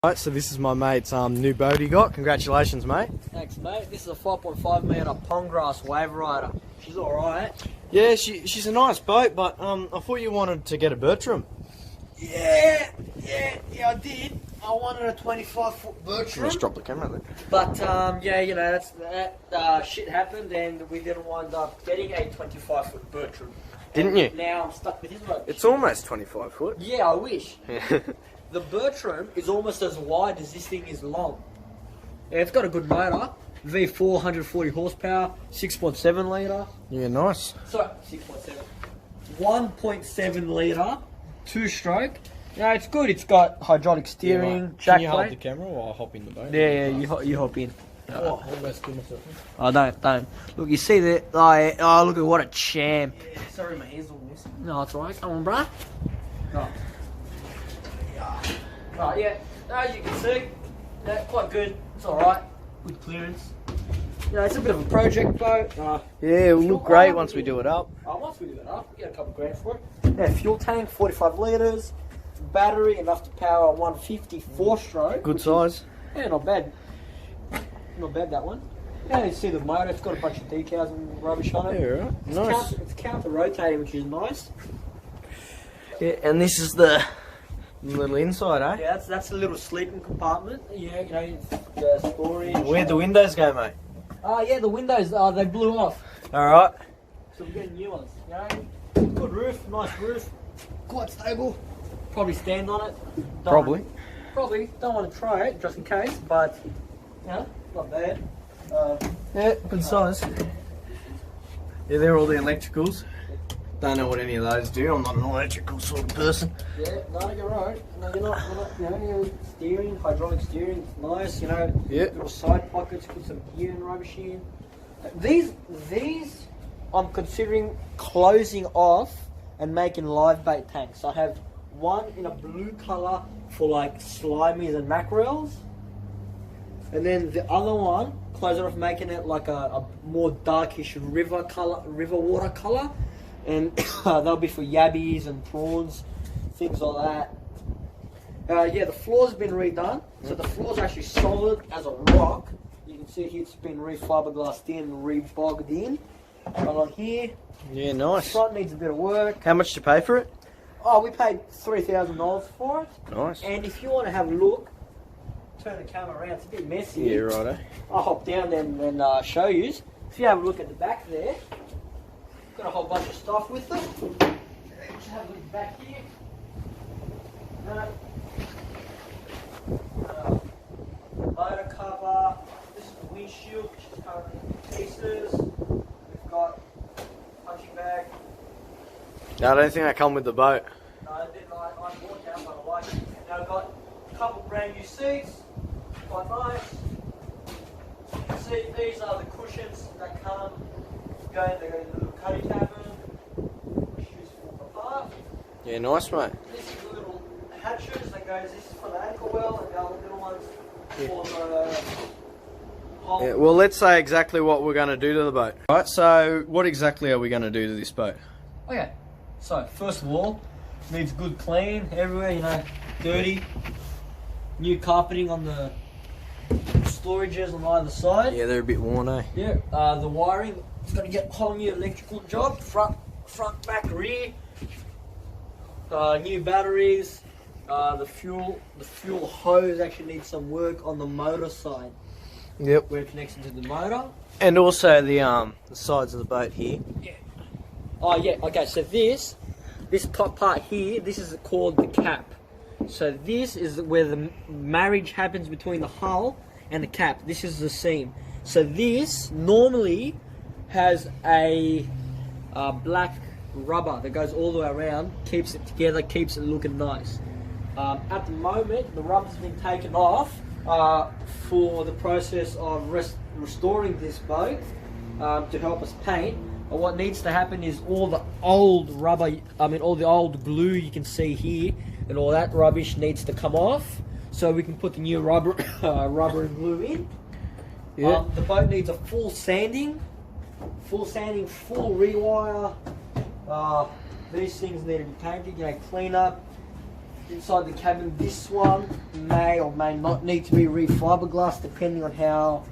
Right, so this is my mate's new boat he got. Congratulations, mate. Thanks, mate. This is a 5.5 metre Pongrass wave rider. She's alright. Yeah, she's a nice boat, but I thought you wanted to get a Bertram. Yeah, I did. I wanted a 25-foot Bertram. Let's drop the camera then. But yeah, you know, that shit happened, and we didn't wind up getting a 25-foot Bertram. Didn't you? Now I'm stuck with his boat. It's almost 25 foot. Yeah, I wish. The Bertram is almost as wide as this thing is long. Yeah, it's got a good motor. V4, 140 horsepower, 6.7 litre. Yeah, nice. Sorry, 6.7. 1.7 litre, 2-stroke. Yeah, it's good. It's got hydraulic steering, jack Can you hold plate. the camera while I hop in the boat? Yeah, you hop in. Oh, I'll go screw myself. Oh, don't. Look, you see that? Oh, look at what a champ. Yeah, sorry, my hair's all missing. No, it's alright. Come on, bruh. Oh. Right, yeah. As you can see, yeah, quite good. It's alright. Good clearance. Yeah, it's a bit of a project boat. Yeah, it'll look great once we do it up. Once we do it up, we get a couple grand for it. Yeah, fuel tank, 45 litres. Battery, enough to power a 154 stroke. Good size. Yeah, not bad. Not bad, that one. Yeah, you see the motor, it's got a bunch of decals and rubbish on it. Yeah, right. Nice. It's counter-rotating, which is nice. Yeah, and this is the... Little inside, eh? Yeah, that's a little sleeping compartment. Yeah, you know, the storage. Where'd the windows go, mate? Oh, yeah, the windows, they blew off. Alright. So we're getting new ones. You know, good roof, nice roof. Quite stable. Probably stand on it. Probably. Don't want to try it, just in case, but, you know, not bad. Yeah, good size. Yeah, they're all the electricals. Don't know what any of those do. I'm not an electrical sort of person. Yeah, no, you're right. No, you're not, you know, steering, hydraulic steering, nice, you know. Yeah. Little side pockets, put some gear and rubbish in. These, I'm considering closing off and making live bait tanks. I have one in a blue colour for like slimies and mackerels. And then the other one, close it off, making it like a more darkish river water colour. And they'll be for yabbies and prawns, things like that. Yeah, the floor's been redone, so the floor's actually solid as a rock. You can see here it's been re-fiberglassed in, re-bogged in. And on here, Yeah, nice. front needs a bit of work. How much did you pay for it? Oh, we paid $3,000 for it. Nice. And if you want to have a look, turn the camera around. It's a bit messy. Yeah, righto. I'll hop down and show you. If you have a look at the back there. Got a whole bunch of stuff with them. Just have a look back here. Motor cover. This is the windshield, which is currently in pieces. We've got punching bag. No, I don't think they come with the boat. No, I didn't. I bought that, but I like it. Now I've got a couple brand new seats. Quite nice. You can see these are the cushions that come. They go in the little cuddy cabin. Shoes fall apart. Yeah, nice, mate. This is the little hatches that goes. This is for the anchor well, and the other little ones for the hole. Yeah, well, let's say exactly what we're going to do to the boat. Right, so what exactly are we going to do to this boat? Okay, so first of all, needs good clean everywhere. You know, dirty. New carpeting on the storages on either side. Yeah, they're a bit worn, eh? Yeah, the wiring. It's got to get a whole new electrical job, front, back, rear. New batteries. The fuel hose actually needs some work on the motor side. Yep. Where it connects into the motor. And also the sides of the boat here. Yeah. Oh yeah. Okay. So this top part here, this is called the cap. So this is where the marriage happens between the hull and the cap. This is the seam. So this normally has a black rubber that goes all the way around, keeps it together, keeps it looking nice. At the moment, the rubber's been taken off for the process of restoring this boat to help us paint. But what needs to happen is all the old rubber, all the old glue you can see here, and all that rubbish needs to come off, so we can put the new rubber and glue in. Yeah. The boat needs a full sanding, full rewire. These things need to be painted, you know, clean up. inside the cabin. This one may or may not need to be re-fiberglass depending on how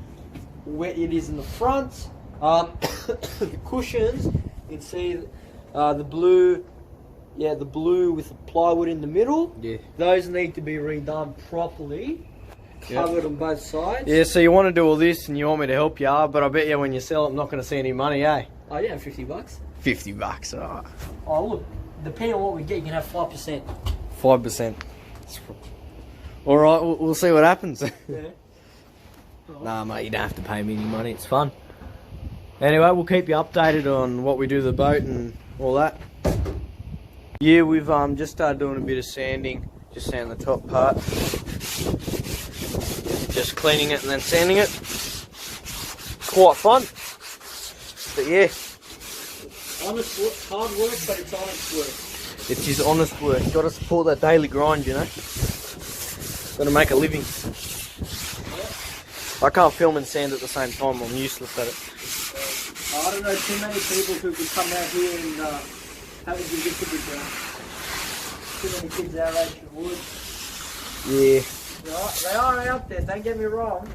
wet it is in the front. The cushions, you can see the blue, the blue with the plywood in the middle. Yeah. Those need to be redone properly, covered on both sides. Yeah, so you want to do all this and you want me to help you, but I bet you when you sell it, I'm not going to see any money, eh? Oh yeah, $50. $50, alright. Oh look, depending on what we get, you can have 5%. 5%. Alright, we'll see what happens. Yeah. Nah, mate, you don't have to pay me any money, it's fun. Anyway, we'll keep you updated on what we do to the boat and all that. Yeah, we've just started doing a bit of sanding, just sand the top part. Just cleaning it and then sanding it. Quite fun. But yeah. Honest work, hard work, but it's honest work. It's just honest work. Got to support that daily grind, you know. Got to make a living. I can't film and sand at the same time. I'm useless at it. I don't know too many people who could come out here and have a good job. Too many kids our age who would. Yeah. Right, they are out there, don't get me wrong.